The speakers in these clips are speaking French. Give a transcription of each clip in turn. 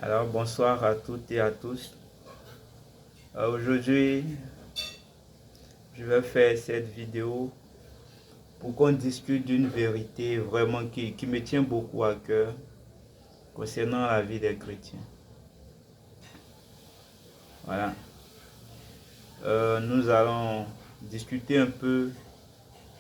Alors bonsoir à toutes et à tous. Aujourd'hui, je vais faire cette vidéo pour qu'on discute d'une vérité vraiment qui me tient beaucoup à cœur concernant la vie des chrétiens. Voilà. Nous allons discuter un peu.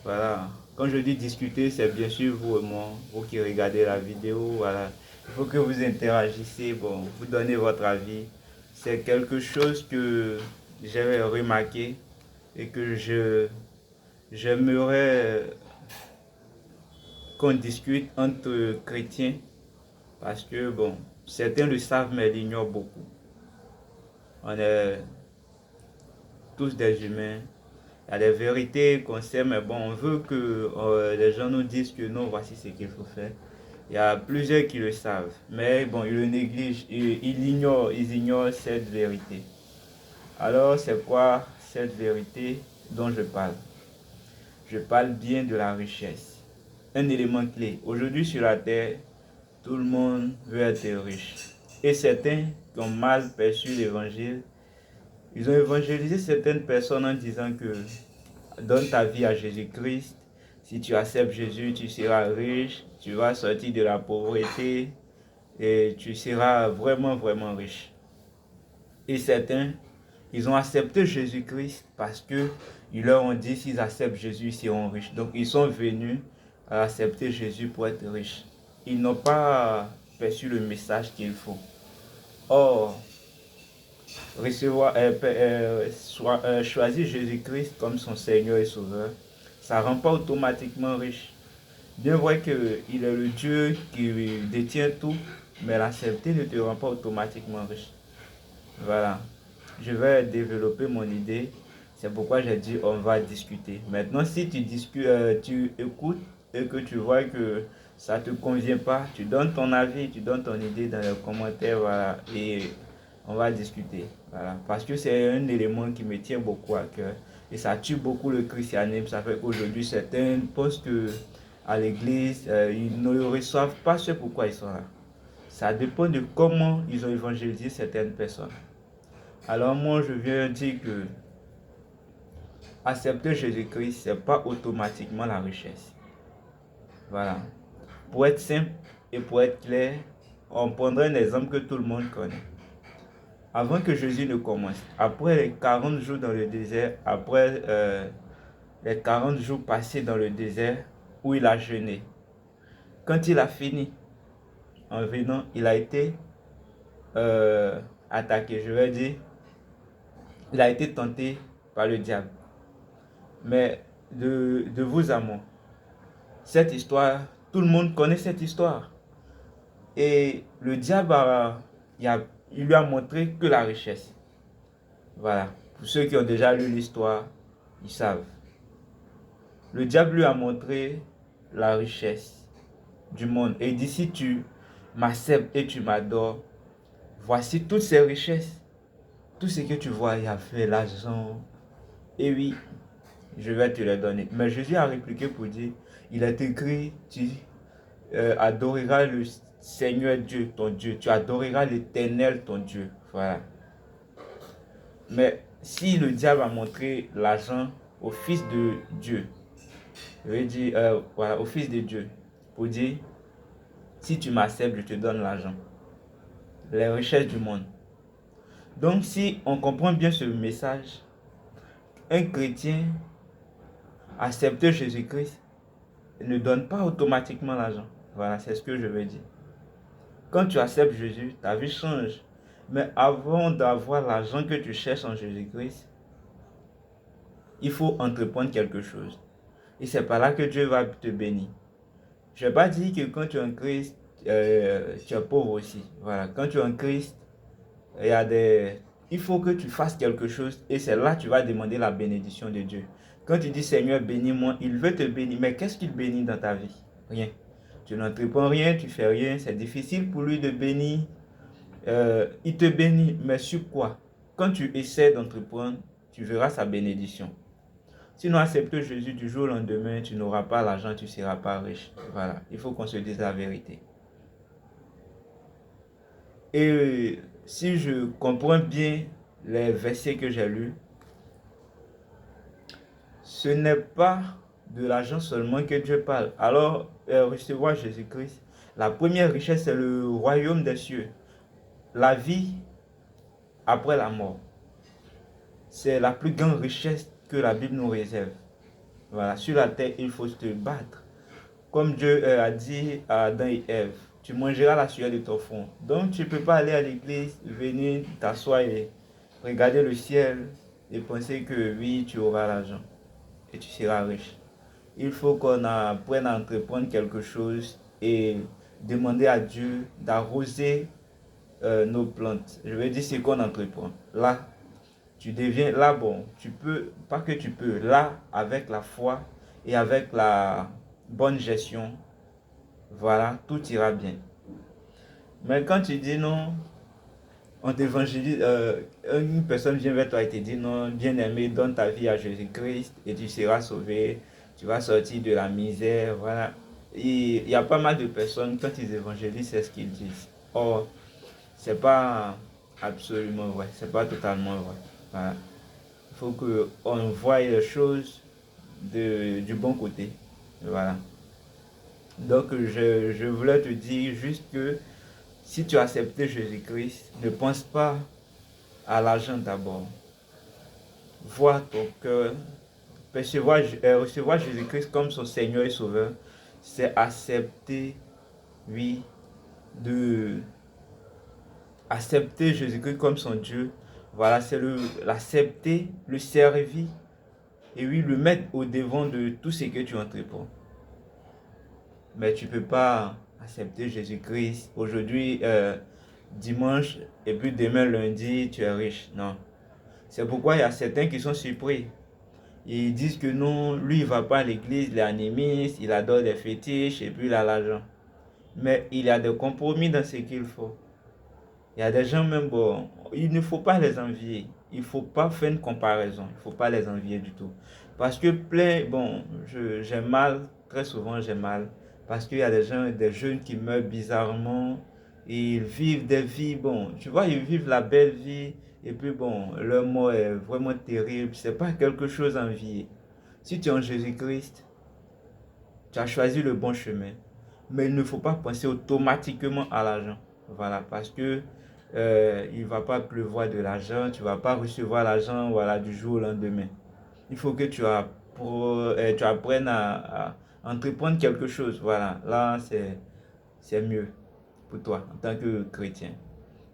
Voilà. Quand je dis discuter, c'est bien sûr vous et moi, vous qui regardez la vidéo. Voilà. Il faut que vous interagissiez, bon, vous donnez votre avis. C'est quelque chose que j'ai remarqué et que j'aimerais qu'on discute entre chrétiens parce que bon, certains le savent mais l'ignorent beaucoup. On est tous des humains. Il y a des vérités qu'on sait, mais bon, on veut que les gens nous disent que non, voici ce qu'il faut faire. Il y a plusieurs qui le savent, mais bon, ils le négligent, ils ignorent cette vérité. Alors, c'est quoi cette vérité dont je parle? Je parle bien de la richesse. Un élément clé. Aujourd'hui sur la terre, tout le monde veut être riche. Et certains qui ont mal perçu l'évangile, ils ont évangélisé certaines personnes en disant que donne ta vie à Jésus-Christ. Si tu acceptes Jésus, tu seras riche, tu vas sortir de la pauvreté et tu seras vraiment, vraiment riche. Et certains, ils ont accepté Jésus-Christ parce que ils leur ont dit s'ils acceptent Jésus, ils seront riches. Donc ils sont venus à accepter Jésus pour être riches. Ils n'ont pas perçu le message qu'il faut. Or, choisir Jésus-Christ comme son Seigneur et Sauveur, ça ne rend pas automatiquement riche. Bien vrai qu'il est le Dieu qui détient tout, mais l'accepter ne te rend pas automatiquement riche. Voilà. Je vais développer mon idée. C'est pourquoi j'ai dit on va discuter. Maintenant, si tu discutes, tu écoutes et que tu vois que ça ne te convient pas, tu donnes ton avis, tu donnes ton idée dans les commentaires, voilà, et on va discuter. Voilà. Parce que c'est un élément qui me tient beaucoup à cœur. Et ça tue beaucoup le christianisme. Ça fait qu'aujourd'hui, certains pensent que à l'église, ils ne reçoivent pas ce pourquoi ils sont là. Ça dépend de comment ils ont évangélisé certaines personnes. Alors moi, je viens dire que accepter Jésus-Christ, ce n'est pas automatiquement la richesse. Voilà. Pour être simple et pour être clair, on prendra un exemple que tout le monde connaît. Avant que Jésus ne commence, après les 40 jours dans le désert, après les 40 jours passés dans le désert où il a jeûné, quand il a fini, en venant, il a été attaqué, je vais dire, il a été tenté par le diable. Mais de vous à moi, cette histoire, tout le monde connaît cette histoire. Et le diable, il lui a montré que la richesse. Voilà. Pour ceux qui ont déjà lu l'histoire, ils savent. Le diable lui a montré la richesse du monde. Et il dit, si tu m'acceptes et tu m'adores, voici toutes ces richesses. Tout ce que tu vois, il y a fait l'argent. Et oui, je vais te les donner. Mais Jésus a répliqué pour dire, il est écrit, tu adoreras le Seigneur Dieu, ton Dieu. Tu adoreras l'Éternel, ton Dieu. Voilà. Mais si le diable a montré l'argent au Fils de Dieu, je vais dire, voilà, au Fils de Dieu, pour dire, si tu m'acceptes, je te donne l'argent. Les richesses du monde. Donc si on comprend bien ce message, un chrétien accepter Jésus-Christ ne donne pas automatiquement l'argent. Voilà, c'est ce que je veux dire. Quand tu acceptes Jésus, ta vie change. Mais avant d'avoir l'argent que tu cherches en Jésus-Christ, il faut entreprendre quelque chose. Et c'est par là que Dieu va te bénir. Je ne vais pas dire que quand tu es en Christ, tu es pauvre aussi. Voilà, quand tu es en Christ, il faut que tu fasses quelque chose et c'est là que tu vas demander la bénédiction de Dieu. Quand tu dis Seigneur, bénis-moi, il veut te bénir. Mais qu'est-ce qu'il bénit dans ta vie? Rien. Tu n'entreprends rien, tu fais rien. C'est difficile pour lui de bénir. Il te bénit, mais sur quoi? Quand tu essaies d'entreprendre, tu verras sa bénédiction. Sinon, accepte Jésus du jour au lendemain, tu n'auras pas l'argent, tu ne seras pas riche. Voilà, il faut qu'on se dise la vérité. Et si je comprends bien les versets que j'ai lus, ce n'est pas de l'argent seulement que Dieu parle. Alors, recevoir Jésus-Christ, la première richesse, c'est le royaume des cieux. La vie après la mort. C'est la plus grande richesse que la Bible nous réserve. Voilà, sur la terre, il faut se battre. Comme Dieu a dit à Adam et Ève, tu mangeras la sueur de ton front. Donc, tu ne peux pas aller à l'église, venir t'asseoir et regarder le ciel et penser que oui, tu auras l'argent et tu seras riche. Il faut qu'on apprenne à entreprendre quelque chose et demander à Dieu d'arroser nos plantes. Je veux dire ce qu'on entreprend. Là, tu deviens, là, bon, tu peux, pas que tu peux, là, avec la foi et avec la bonne gestion, voilà, tout ira bien. Mais quand tu dis non, on t'évangélise, une personne vient vers toi et te dit non, bien-aimé, donne ta vie à Jésus-Christ et tu seras sauvé, tu vas sortir de la misère, voilà. Il y a pas mal de personnes, quand ils évangélisent, c'est ce qu'ils disent. Or, c'est pas absolument vrai, c'est pas totalement vrai. Voilà. Il faut qu'on voie les choses du bon côté. Voilà. Donc, je voulais te dire juste que si tu as accepté Jésus-Christ, ne pense pas à l'argent d'abord. Vois ton cœur. Recevoir Jésus-Christ comme son Seigneur et Sauveur, c'est accepter, oui, de accepter Jésus-Christ comme son Dieu. Voilà, c'est l'accepter, le servir et oui, le mettre au devant de tout ce que tu entreprends. Mais tu ne peux pas accepter Jésus-Christ aujourd'hui, dimanche, et puis demain, lundi, tu es riche. Non. C'est pourquoi il y a certains qui sont surpris. Ils disent que non, lui, il ne va pas à l'église, il est animiste, il adore les fétiches, et puis il a l'argent. Mais il y a des compromis dans ce qu'il faut. Il y a des gens même, bon, il ne faut pas les envier. Il ne faut pas faire une comparaison. Il ne faut pas les envier du tout. Parce que plein, bon, j'ai mal, très souvent j'ai mal. Parce qu'il y a des gens, des jeunes qui meurent bizarrement. Et ils vivent des vies, bon, tu vois, ils vivent la belle vie. Et puis bon, leur mort est vraiment terrible. C'est pas quelque chose à envier. Si tu es en Jésus-Christ, tu as choisi le bon chemin. Mais il ne faut pas penser automatiquement à l'argent. Voilà, parce que il ne va pas pleuvoir de l'argent, tu ne vas pas recevoir l'argent voilà, du jour au lendemain. Il faut que tu apprennes à entreprendre quelque chose. Voilà, là, c'est mieux pour toi en tant que chrétien.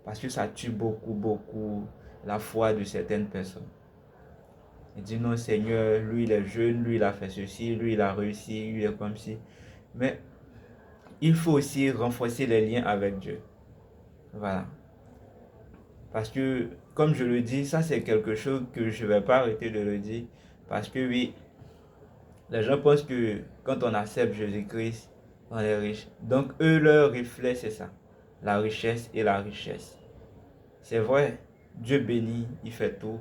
Parce que ça tue beaucoup, beaucoup la foi de certaines personnes. Il dit non, Seigneur, lui, il est jeune, lui, il a fait ceci, lui, il a réussi, lui, il est comme ci. Mais il faut aussi renforcer les liens avec Dieu. Voilà. Parce que, comme je le dis, ça c'est quelque chose que je ne vais pas arrêter de le dire. Parce que oui, les gens pensent que quand on accepte Jésus-Christ, on est riche. Donc eux, leur reflet, c'est ça. La richesse et la richesse. C'est vrai, Dieu bénit, il fait tout.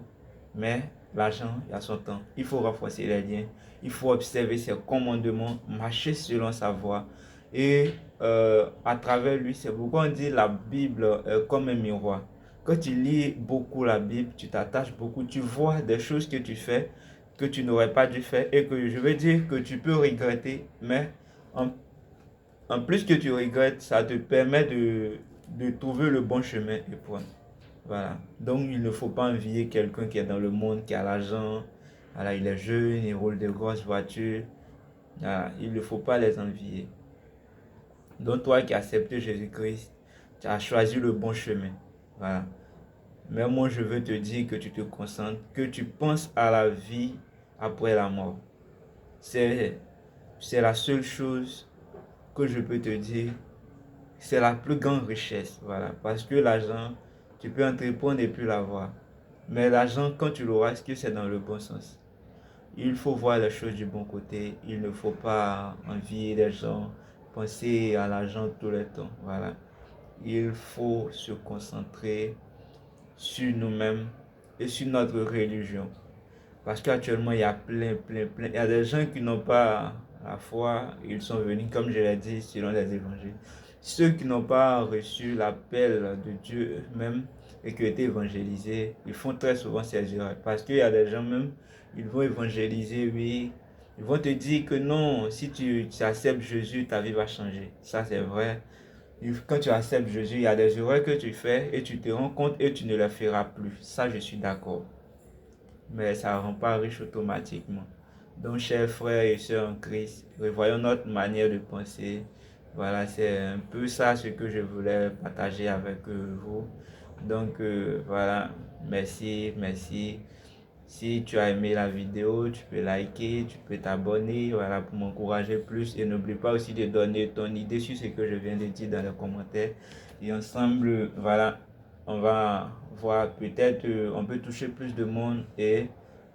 Mais l'argent, il y a son temps. Il faut renforcer les liens. Il faut observer ses commandements, marcher selon sa voie. Et à travers lui, c'est pourquoi on dit la Bible comme un miroir. Quand tu lis beaucoup la Bible, tu t'attaches beaucoup, tu vois des choses que tu fais que tu n'aurais pas dû faire et que je veux dire que tu peux regretter, mais en, en plus que tu regrettes, ça te permet de trouver le bon chemin et point. Voilà. Donc il ne faut pas envier quelqu'un qui est dans le monde, qui a l'argent, voilà, il est jeune, il roule de grosses voitures. Voilà, il ne faut pas les envier. Donc toi qui as accepté Jésus-Christ, tu as choisi le bon chemin. Voilà. Mais moi, je veux te dire que tu te concentres, que tu penses à la vie après la mort. C'est la seule chose que je peux te dire. C'est la plus grande richesse. Voilà. Parce que l'argent, tu peux entreprendre et puis l'avoir. Mais l'argent, quand tu l'auras, est-ce que c'est dans le bon sens? Il faut voir les choses du bon côté. Il ne faut pas envier les gens, penser à l'argent tout le temps. Voilà. Il faut se concentrer sur nous-mêmes et sur notre religion. Parce qu'actuellement, il y a plein. Il y a des gens qui n'ont pas la foi. Ils sont venus, comme je l'ai dit, selon les évangiles. Ceux qui n'ont pas reçu l'appel de Dieu même et qui ont été évangélisés, ils font très souvent ces erreurs. Parce qu'il y a des gens même, ils vont évangéliser, oui. Ils vont te dire que non, si tu acceptes Jésus, ta vie va changer. Ça, c'est vrai. Quand tu acceptes Jésus, il y a des erreurs que tu fais et tu te rends compte et tu ne les feras plus. Ça, je suis d'accord. Mais ça ne rend pas riche automatiquement. Donc, chers frères et sœurs en Christ, revoyons notre manière de penser. Voilà, c'est un peu ça ce que je voulais partager avec vous. Donc, voilà, merci, merci. Si tu as aimé la vidéo, tu peux liker, tu peux t'abonner, voilà, pour m'encourager plus. Et n'oublie pas aussi de donner ton idée sur ce que je viens de dire dans les commentaires. Et ensemble, voilà, on va voir, peut-être on peut toucher plus de monde et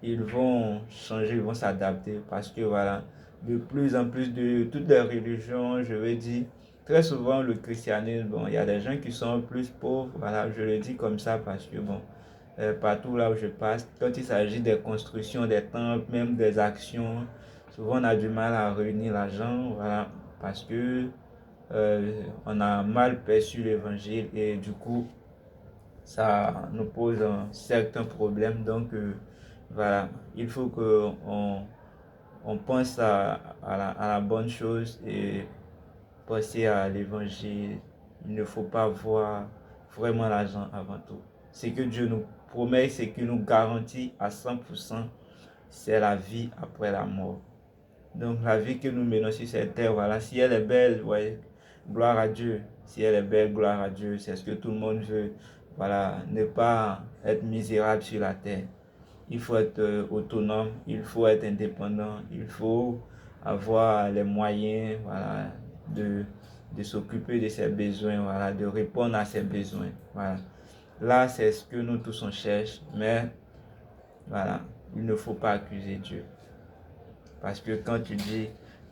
ils vont changer, ils vont s'adapter. Parce que voilà, de plus en plus de toutes les religions, je veux dire, très souvent le christianisme, bon, il y a des gens qui sont plus pauvres, voilà, je le dis comme ça parce que bon, partout là où je passe, quand il s'agit des constructions, des temples, même des actions, souvent on a du mal à réunir l'argent, voilà, parce que on a mal perçu l'évangile et du coup, ça nous pose un certain problème. Donc, voilà, il faut qu'on on pense à la bonne chose et penser à l'évangile. Il ne faut pas voir vraiment l'argent avant tout. Ce que Dieu nous promet, ce qu'il nous garantit à 100%, c'est la vie après la mort. Donc la vie que nous menons sur cette terre, voilà, si elle est belle, ouais, gloire à Dieu. Si elle est belle, gloire à Dieu. C'est ce que tout le monde veut. Voilà, ne pas être misérable sur la terre. Il faut être autonome, il faut être indépendant, il faut avoir les moyens, voilà, de s'occuper de ses besoins, voilà, de répondre à ses besoins. Voilà. Là, c'est ce que nous tous on cherche, mais voilà, il ne faut pas accuser Dieu. Parce que quand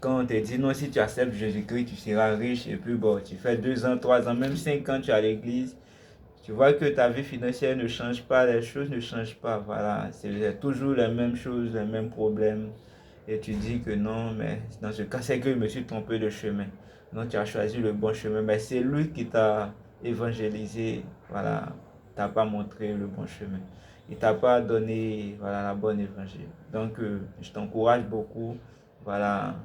on te dit non, si tu acceptes Jésus-Christ, tu seras riche, et puis bon, tu fais 2 ans, 3 ans, même 5 ans, tu es à l'église, tu vois que ta vie financière ne change pas, les choses ne changent pas, voilà, c'est toujours les mêmes choses, les mêmes problèmes. Et tu dis que non, mais dans ce cas, c'est que je me suis trompé de chemin. Non, tu as choisi le bon chemin, mais c'est lui qui t'a évangélisé, voilà, t'a pas montré le bon chemin. Il t'a pas donné, voilà, la bonne évangile. Donc, je t'encourage beaucoup, voilà,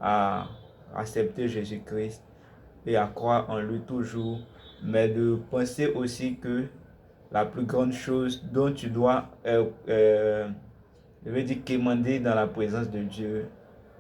à accepter Jésus-Christ et à croire en lui toujours, mais de penser aussi que la plus grande chose dont tu dois, je veux dire, quémander dans la présence de Dieu,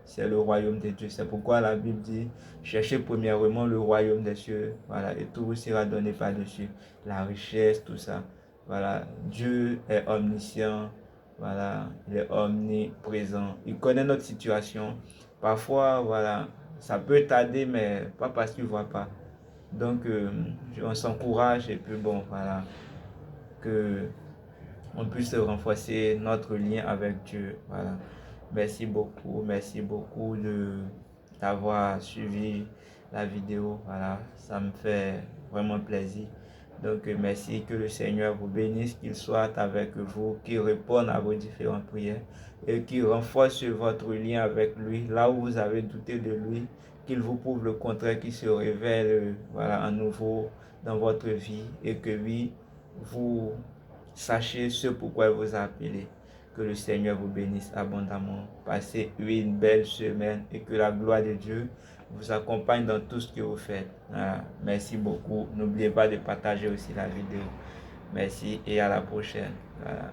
c'est le royaume de Dieu. C'est pourquoi la Bible dit, cherchez premièrement le royaume des cieux, voilà, et tout vous sera donné par-dessus, la richesse, tout ça. Voilà, Dieu est omniscient, voilà, il est omniprésent. Il connaît notre situation. Parfois, voilà, ça peut tarder, mais pas parce qu'il ne voit pas. Donc, on s'encourage et puis bon, voilà, que on puisse renforcer notre lien avec Dieu. Voilà. Merci beaucoup d'avoir suivi la vidéo. Voilà, ça me fait vraiment plaisir. Donc merci, que le Seigneur vous bénisse, qu'il soit avec vous, qu'il réponde à vos différentes prières et qu'il renforce votre lien avec lui, là où vous avez douté de lui, qu'il vous prouve le contraire, qu'il se révèle voilà, à nouveau dans votre vie et que oui, vous sachez ce pourquoi il vous a appelé. Que le Seigneur vous bénisse abondamment. Passez une belle semaine et que la gloire de Dieu vous accompagne dans tout ce que vous faites. Voilà. Merci beaucoup. N'oubliez pas de partager aussi la vidéo. Merci et à la prochaine. Voilà.